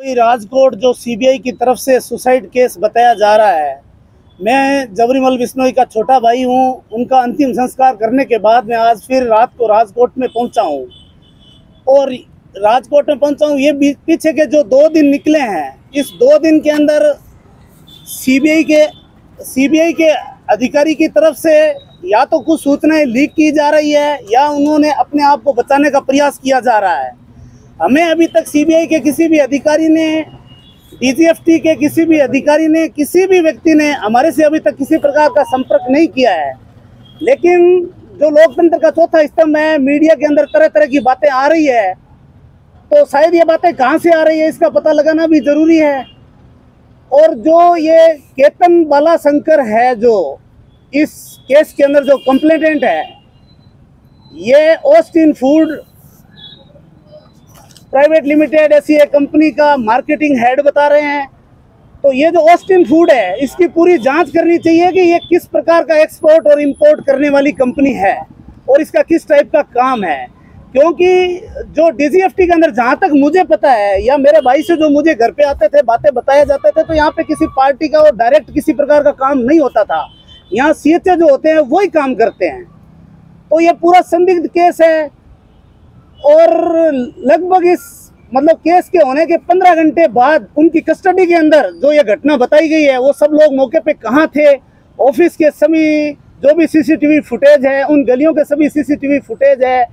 कोई राजकोट जो सीबीआई की तरफ से सुसाइड केस बताया जा रहा है। मैं जबरीमल बिश्नोई का छोटा भाई हूं। उनका अंतिम संस्कार करने के बाद मैं आज फिर रात को राजकोट में पहुंचा हूं और राजकोट में पहुंचा हूं। ये पीछे के जो 2 दिन निकले हैं, इस 2 दिन के अंदर सीबीआई के अधिकारी की तरफ से या तो कुछ सूचनाएं लीक की जा रही है या उन्होंने अपने आप को बचाने का प्रयास किया जा रहा है। हमें अभी तक सीबीआई के किसी भी अधिकारी ने, डीजीएफटी के किसी भी अधिकारी ने, किसी भी व्यक्ति ने हमारे से अभी तक किसी प्रकार का संपर्क नहीं किया है। लेकिन जो लोकतंत्र का चौथा स्तंभ है, मीडिया के अंदर तरह तरह की बातें आ रही है, तो शायद ये बातें कहाँ से आ रही है इसका पता लगाना भी जरूरी है। और जो ये केतन बालाशंकर है, जो इस केस के अंदर जो कंप्लेंटेंट है, ये ऑस्टिन फूड प्राइवेट लिमिटेड ऐसी एक कंपनी का मार्केटिंग हेड बता रहे हैं। तो ये जो ऑस्टिन फूड है, इसकी पूरी जांच करनी चाहिए कि ये किस प्रकार का एक्सपोर्ट और इंपोर्ट करने वाली कंपनी है और इसका किस टाइप का काम है। क्योंकि जो डीजीएफटी के अंदर जहाँ तक मुझे पता है या मेरे भाई से जो मुझे घर पे आते थे, बातें बताए जाते थे, तो यहाँ पे किसी पार्टी का और डायरेक्ट किसी प्रकार का काम नहीं होता था। यहाँ सीएचए जो होते हैं वही काम करते हैं। तो ये पूरा संदिग्ध केस है और लगभग इस केस के होने के 15 घंटे बाद उनकी कस्टडी के अंदर जो ये घटना बताई गई है, वो सब लोग मौके पे कहाँ थे, ऑफिस के सभी जो भी सीसीटीवी फुटेज है, उन गलियों के सभी सीसीटीवी फुटेज है,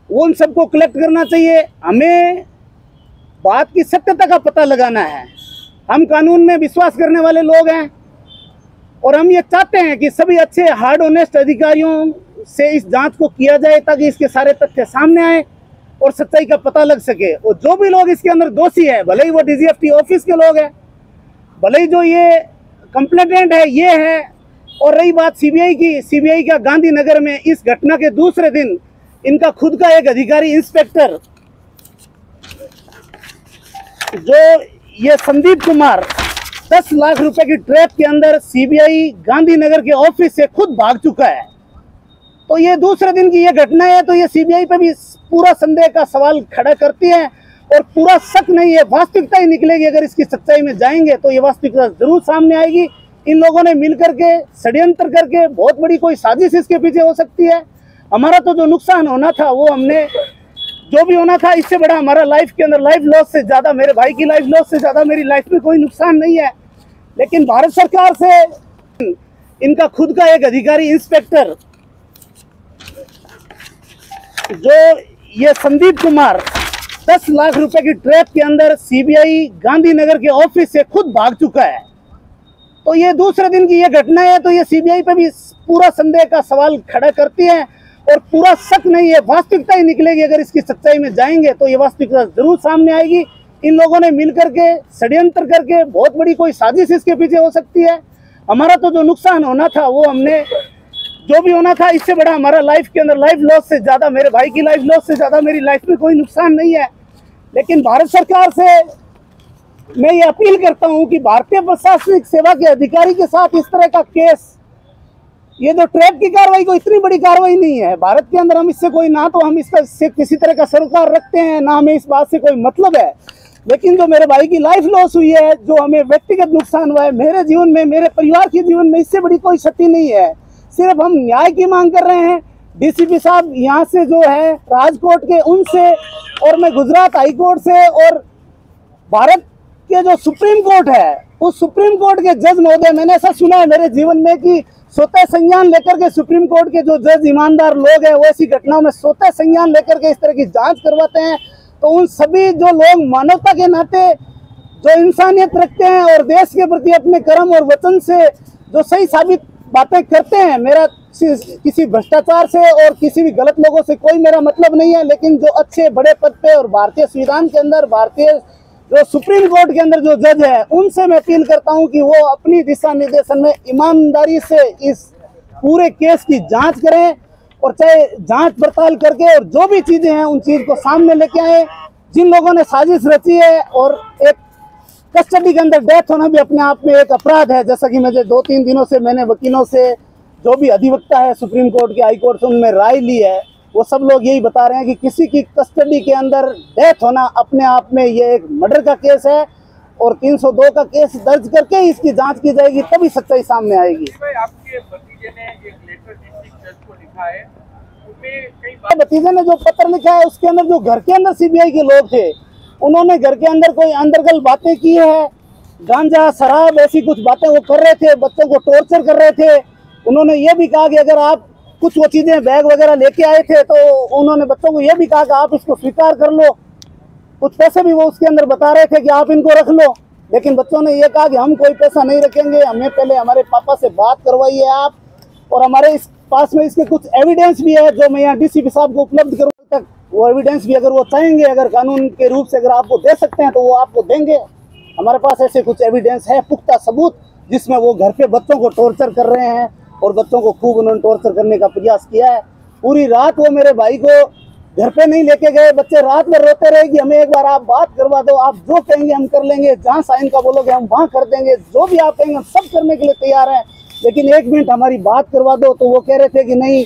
उन सबको कलेक्ट करना चाहिए। हमें बात की सत्यता का पता लगाना है। हम कानून में विश्वास करने वाले लोग हैं और हम ये चाहते हैं कि सभी अच्छे हार्ड ऑनेस्ट अधिकारियों से इस जांच को किया जाए ताकि इसके सारे तथ्य सामने आए और सच्चाई का पता लग सके। और जो भी लोग इसके अंदर दोषी है, भले ही वो डीजीएफटी ऑफिस के लोग हैं, भले ही जो ये कंप्लेंटेंट है ये है। और रही बात सीबीआई की, सीबीआई का गांधीनगर में इस घटना के दूसरे दिन इनका खुद का एक अधिकारी इंस्पेक्टर, जो ये संदीप कुमार 10 लाख रुपए की ट्रैप के अंदर सीबीआई गांधीनगर के ऑफिस से खुद भाग चुका है। तो ये दूसरे दिन की ये घटना है, तो ये सीबीआई पे भी पूरा संदेह का सवाल खड़ा करती है और पूरा शक नहीं है, वास्तविकता ही निकलेगी। अगर इसकी सच्चाई में जाएंगे तो ये वास्तविकता जरूर सामने आएगी। इन लोगों ने मिलकर के षड्यंत्र करके बहुत बड़ी कोई साजिश इसके पीछे हो सकती है। हमारा तो जो नुकसान होना था वो हमने, जो भी होना था, इससे बड़ा हमारा लाइफ के अंदर लाइफ लॉस से ज़्यादा, मेरे भाई की लाइफ लॉस से ज़्यादा मेरी लाइफ में कोई नुकसान नहीं है। लेकिन भारत सरकार से इनका खुद का एक अधिकारी इंस्पेक्टर, जो ये संदीप कुमार 10 लाख रुपए की ट्रैप के अंदर सीबीआई गांधीनगर के ऑफिस से खुद भाग चुका है। तो ये दूसरे दिन की ये घटना है, तो ये सीबीआई पे भी पूरा संदेह का सवाल खड़ा करती है और पूरा शक नहीं है, वास्तविकता ही निकलेगी। अगर इसकी सच्चाई में जाएंगे तो ये वास्तविकता जरूर सामने आएगी। इन लोगों ने मिलकर के षड्यंत्र करके बहुत बड़ी कोई साजिश इसके पीछे हो सकती है। हमारा तो जो नुकसान होना था वो हमने, जो भी होना था, इससे बड़ा हमारा लाइफ के अंदर लाइफ लॉस से ज़्यादा, मेरे भाई की लाइफ लॉस से ज़्यादा मेरी लाइफ में कोई नुकसान नहीं है। लेकिन भारत सरकार से मैं ये अपील करता हूँ कि भारतीय प्रशासनिक सेवा के अधिकारी के साथ इस तरह का केस, ये जो ट्रैप की कार्रवाई कोई इतनी बड़ी कार्रवाई नहीं है भारत के अंदर। हम इससे कोई, ना तो हम इससे किसी तरह का सरोकार रखते हैं, ना हमें इस बात से कोई मतलब है। लेकिन जो मेरे भाई की लाइफ लॉस हुई है, जो हमें व्यक्तिगत नुकसान हुआ है मेरे जीवन में, मेरे परिवार के जीवन में, इससे बड़ी कोई क्षति नहीं है। सिर्फ हम न्याय की मांग कर रहे हैं। डीसीपी साहब यहाँ से जो है राजकोट के, उनसे, और मैं गुजरात हाई कोर्ट से, और भारत के जो सुप्रीम कोर्ट है, उस सुप्रीम कोर्ट के जज महोदय, मैंने ऐसा सुना है मेरे जीवन में कि स्वतः संज्ञान लेकर के सुप्रीम कोर्ट के जो जज ईमानदार लोग हैं, वो ऐसी घटनाओं में स्वतः संज्ञान लेकर के इस तरह की जांच करवाते हैं। तो उन सभी जो लोग मानवता के नाते जो इंसानियत रखते हैं और देश के प्रति अपने कर्म और वचन से जो सही साबित बातें करते हैं, मेरा किसी भ्रष्टाचार से और किसी भी गलत लोगों से कोई मेरा मतलब नहीं है। लेकिन जो अच्छे बड़े पद पे और भारतीय संविधान के अंदर, भारतीय जो सुप्रीम कोर्ट के अंदर जो जज है, उनसे मैं अपील करता हूं कि वो अपनी दिशा निर्देशन में ईमानदारी से इस पूरे केस की जांच करें और चाहे जांच पड़ताल करके और जो भी चीजें हैं उन चीज को सामने लेके आए। जिन लोगों ने साजिश रची है, और एक कस्टडी के अंदर डेथ होना भी अपने आप में एक अपराध है। जैसा कि मुझे 2-3 दिनों से मैंने वकीलों से, जो भी अधिवक्ता है सुप्रीम कोर्ट के, हाई कोर्ट से, उनमें राय ली है। वो सब लोग यही बता रहे हैं कि किसी की कस्टडी के अंदर डेथ होना अपने आप में ये एक मर्डर का केस है और 302 का केस दर्ज करके इसकी जांच की जाएगी, तभी सच्चाई सामने आएगी। आपके भतीजे ने एक लेटर डिस्ट्रिक्ट जज को लिखा है, उसमें कई भतीजे ने जो पत्र लिखा है उसके अंदर जो घर के अंदर सीबीआई के लोग थे उन्होंने घर के अंदर कोई अंदरगल बातें की है, गांजा शराब ऐसी कुछ बातें वो कर रहे थे, बच्चों को टॉर्चर कर रहे थे। उन्होंने ये भी कहा कि अगर आप कुछ वो चीजें बैग वगैरह लेके आए थे तो उन्होंने बच्चों को ये भी कहा कि आप इसको स्वीकार कर लो। कुछ पैसे भी वो उसके अंदर बता रहे थे कि आप इनको रख लो, लेकिन बच्चों ने ये कहा कि हम कोई पैसा नहीं रखेंगे, हमें पहले हमारे पापा से बात करवाइए आप, और हमारे इस पास में इसके कुछ एविडेंस भी है जो मैं यहाँ डीसीपी साहब को उपलब्ध करूँ तक वो एविडेंस भी अगर वो चाहेंगे, अगर कानून के रूप से अगर आपको दे सकते हैं तो वो आपको देंगे। हमारे पास ऐसे कुछ एविडेंस है, पुख्ता सबूत, जिसमें वो घर पे बच्चों को टॉर्चर कर रहे हैं और बच्चों को खूब उन्होंने टॉर्चर करने का प्रयास किया है। पूरी रात वो मेरे भाई को घर पे नहीं लेके गए, बच्चे रात में रोते रहे कि हमें एक बार आप बात करवा दो, आप जो कहेंगे हम कर लेंगे, जहाँ साइन का बोलोगे हम वहाँ कर देंगे, जो भी आप कहेंगे हम सब करने के लिए तैयार हैं, लेकिन एक मिनट हमारी बात करवा दो। तो वो कह रहे थे कि नहीं,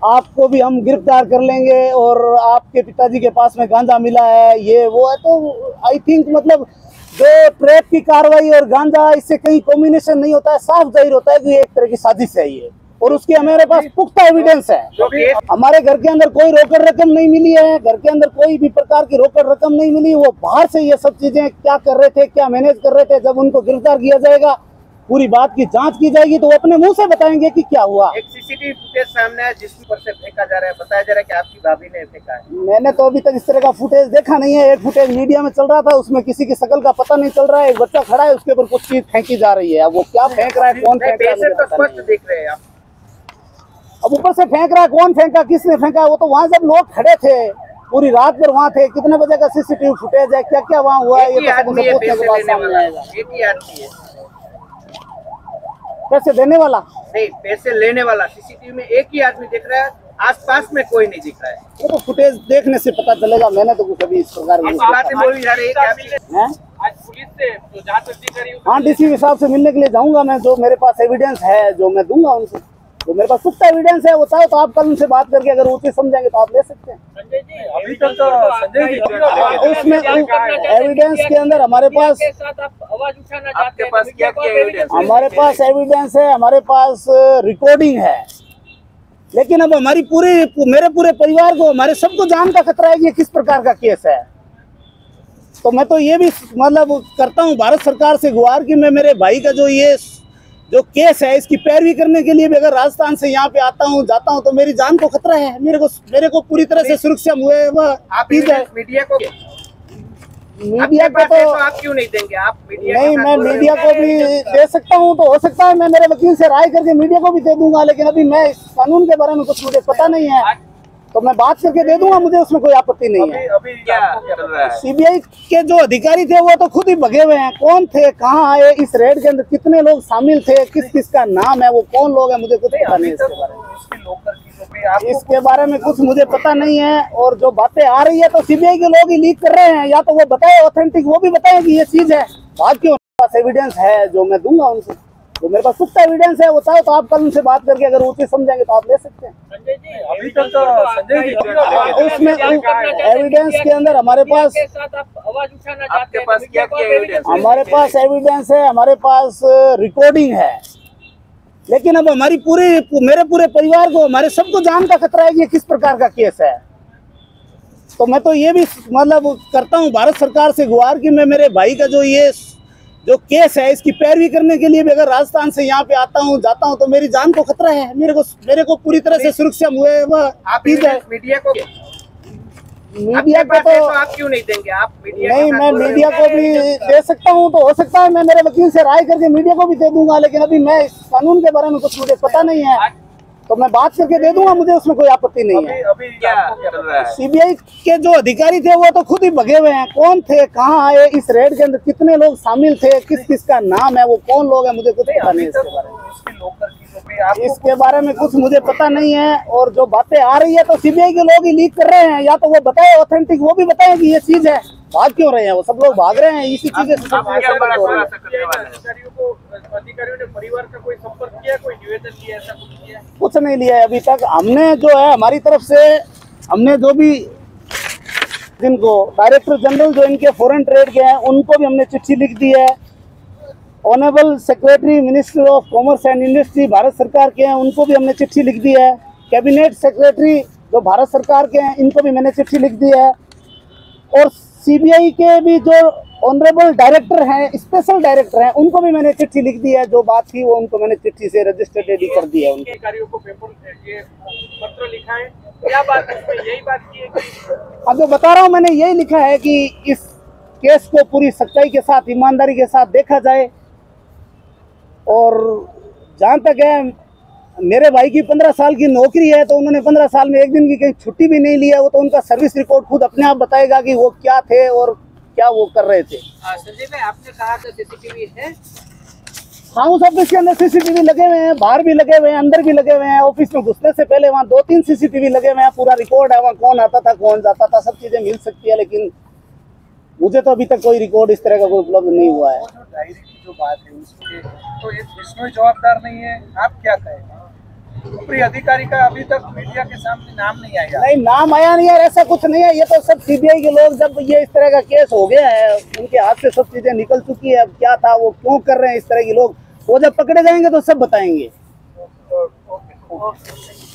आपको भी हम गिरफ्तार कर लेंगे और आपके पिताजी के पास में गांजा मिला है, ये वो है। तो आई थिंक मतलब जो ट्रैप की कार्रवाई और गांजा, इससे कहीं कॉम्बिनेशन नहीं होता है, साफ जाहिर होता है कि एक तरह की साजिश है ये, और उसकी हमारे पास पुख्ता एविडेंस है। हमारे घर के अंदर कोई रोकड़ रकम नहीं मिली है, घर के अंदर कोई भी प्रकार की रोकड़ रकम नहीं मिली। वो बाहर से ये सब चीजें क्या कर रहे थे, क्या मैनेज कर रहे थे, जब उनको गिरफ्तार किया जाएगा, पूरी बात की जांच की जाएगी तो वो अपने मुंह से बताएंगे कि क्या हुआ। एक सीसीटीवी फुटेज सामने है जिस पर से फेंका जा रहा है, बताया जा रहा है कि आपकी भाभी ने फेंका है। मैंने तो अभी तक इस तरह का फुटेज देखा नहीं है। एक फुटेज मीडिया में चल रहा था, उसमें किसी की शकल का पता नहीं चल रहा है, एक बच्चा खड़ा है उसके ऊपर कुछ चीज फेंकी जा रही है, अब वो क्या फेंक रहा है, कौन फेंक रहा है, तो स्पष्ट देख रहे हैं आप। अब ऊपर से फेंक रहा है, कौन फेंका, किसने फेंका, वो तो वहाँ जब लोग खड़े थे पूरी रात भर वहाँ थे, कितने बजे का सीसीटीवी फुटेज है, क्या क्या वहाँ हुआ है, ये तो पूछने के बाद सामने आएगा। एक ही आदमी है पैसे देने वाला नहीं, पैसे लेने वाला सीसीटीवी में एक ही आदमी दिख रहा है, आसपास में कोई नहीं दिख रहा है। वो तो फुटेज देखने से पता चलेगा। मैंने तो कुछ अभी इस प्रकार की बातें बोली जा रही है आज पुलिस से तो जांच करी। हाँ, डीसी साहब से मिलने के लिए जाऊंगा मैं, जो मेरे पास एविडेंस है जो मैं दूंगा उनसे, जो मेरे पास पुख्ता एविडेंस है वो चाहे तो आप कल उनसे बात करके अगर वो चीज समझेंगे तो आप ले सकते हैं। संजय जी, अभी तक तो संजय जी उसमें एविडेंस के अंदर हमारे पास आवाज उठाना आपके पास क्या एविडेंस? हमारे पास एविडेंस है, हमारे पास रिकॉर्डिंग है, लेकिन अब हमारी मेरे पूरे परिवार को, हमारे सबको जान का खतरा है कि ये किस प्रकार का केस है। तो मैं तो ये भी मतलब करता हूँ भारत सरकार से गुहार कि मैं मेरे भाई का जो केस है इसकी पैरवी करने के लिए भी अगर राजस्थान से यहाँ पे आता हूँ जाता हूँ तो मेरी जान को खतरा है। मेरे को पूरी तरह से सुरक्षा हुए मीडिया को तो आप क्यों नहीं देंगे? आप मीडिया नहीं, मैं मीडिया को भी दे सकता हूँ, तो हो सकता है मैं मेरे वकील से राय करके मीडिया को भी दे दूंगा, लेकिन अभी मैं इस कानून के बारे में कुछ मुझे पता नहीं है, तो मैं बात करके दे दूंगा, मुझे उसमें कोई आपत्ति नहीं है। अभी क्या चल रहा है? सीबीआई के जो अधिकारी थे वो तो खुद ही भगे हुए हैं, कौन थे, कहाँ आए, इस रेड के अंदर कितने लोग शामिल थे, किस किस का नाम है, वो कौन लोग हैं, मुझे कुछ पता नहीं इसके बारे में कुछ मुझे पता नहीं है। और जो बातें आ रही है तो सीबीआई के लोग ही लीक कर रहे हैं, या तो वो बताए ऑथेंटिक, वो भी बताए कि ये चीज है, बाकी उनके पास एविडेंस है जो मैं दूंगा उनसे, जो मेरे पास पुख्ता एविडेंस है वो चाहे तो आप कल उनसे बात करके अगर वो चीज समझेंगे तो आप ले सकते हैं। संजय जी, अभी तक तो संजय जी उसमें एविडेंस के अंदर हमारे पास आवाज उठाना आपके पास क्या एविडेंस? हमारे पास एविडेंस है, हमारे पास रिकॉर्डिंग है, लेकिन अब हमारी मेरे पूरे परिवार को, हमारे सबको जान का खतरा है कि ये किस प्रकार का केस है। तो मैं तो ये भी मतलब करता हूँ भारत सरकार से गुहार कि मैं मेरे भाई का जो केस है इसकी पैरवी करने के लिए भी अगर राजस्थान से यहाँ पे आता हूँ जाता हूँ तो मेरी जान को खतरा है। मेरे को पूरी तरह से सुरक्षा हुए मीडिया को तो आप क्यों नहीं देंगे? आप मीडिया नहीं, मैं मीडिया को भी दे सकता हूँ, तो हो सकता है मैं मेरे वकील से राय करके मीडिया को भी दे दूंगा, लेकिन अभी मैं इस कानून के बारे में कुछ मुझे पता नहीं है, तो मैं बात करके दे दूंगा, मुझे उसमें कोई आपत्ति नहीं है। अभी क्या चल रहा है? सीबीआई के जो अधिकारी थे वो तो खुद ही भगे हुए हैं, कौन थे, कहाँ आए, इस रेड के अंदर कितने लोग शामिल थे, किस किस का नाम है, वो कौन लोग हैं, मुझे कुछ पता नहीं है इसके बारे में कुछ मुझे पता नहीं है। और जो बातें आ रही है तो सीबीआई के लोग ही लीक कर रहे हैं, या तो वो बताए ऑथेंटिक, वो भी बताए कि ये चीज है, भाग क्यों रहे हैं, वो सब लोग भाग रहे हैं इसी चीज से। अधिकारियों ने परिवार का कोई संपर्क किया, कोई निवेदन लिया, ऐसा कुछ किया? कुछ नहीं लिया है अभी तक। हमने जो है हमारी तरफ से हमने जो भी जिनको डायरेक्टर जनरल जो इनके फॉरेन ट्रेड के हैं उनको भी हमने चिट्ठी लिख दी है। Honourable secretary minister of commerce and industry Bharat सरकार के हैं उनको भी हमने चिट्ठी लिख दी है। कैबिनेट सेक्रेटरी जो भारत सरकार के हैं इनको भी मैंने चिट्ठी लिख दी है। और सीबीआई के भी जो ऑनरेबल डायरेक्टर हैं, स्पेशल डायरेक्टर हैं, उनको भी मैंने चिट्ठी लिख दी है। जो बात थी वो उनको मैंने चिट्ठी से रजिस्टर्ड रेडी कर दी है। उनके अधिकारियों को पेपर ये पत्र लिखा है, क्या बात है इसमें? यही बात की है कि अब जो बता रहा हूँ मैंने यही लिखा है कि इस केस को पूरी सच्चाई के साथ, ईमानदारी के साथ देखा जाए। और जहाँ तक है, मेरे भाई की 15 साल की नौकरी है, तो उन्होंने 15 साल में एक दिन की कहीं छुट्टी भी नहीं लिया। वो तो उनका सर्विस रिकॉर्ड खुद अपने आप बताएगा कि वो क्या थे और क्या वो कर रहे थे। संजय भाई, आपने कहा था सीसीटीवी है? हाँ, उस ऑफिस के अंदर सीसीटीवी लगे हुए हैं, बाहर भी लगे हुए हैं, अंदर भी लगे हुए हैं। ऑफिस में घुसने से पहले वहाँ 2-3 सीसीटीवी लगे हुए हैं। पूरा रिकॉर्ड है, वहाँ कौन आता था, कौन जाता था, सब चीजें मिल सकती है। लेकिन मुझे तो अभी तक कोई रिकॉर्ड इस तरह का कोई उपलब्ध नहीं हुआ है। जो डायरी की जो बात है उसके तो ये बिश्नोई जवाबदार नहीं है, आप क्या कहेंगे? ऊपरी अधिकारी का अभी तक मीडिया के सामने नाम नहीं आया। नहीं, नाम आया नहीं यार, ऐसा कुछ नहीं है। ये तो सब सीबीआई के लोग, जब ये इस तरह का केस हो गया है, उनके हाथ से सब चीजें निकल चुकी है। अब क्या था, वो क्यों कर रहे हैं इस तरह के लोग, वो जब पकड़े जाएंगे तो सब बताएंगे। ओके।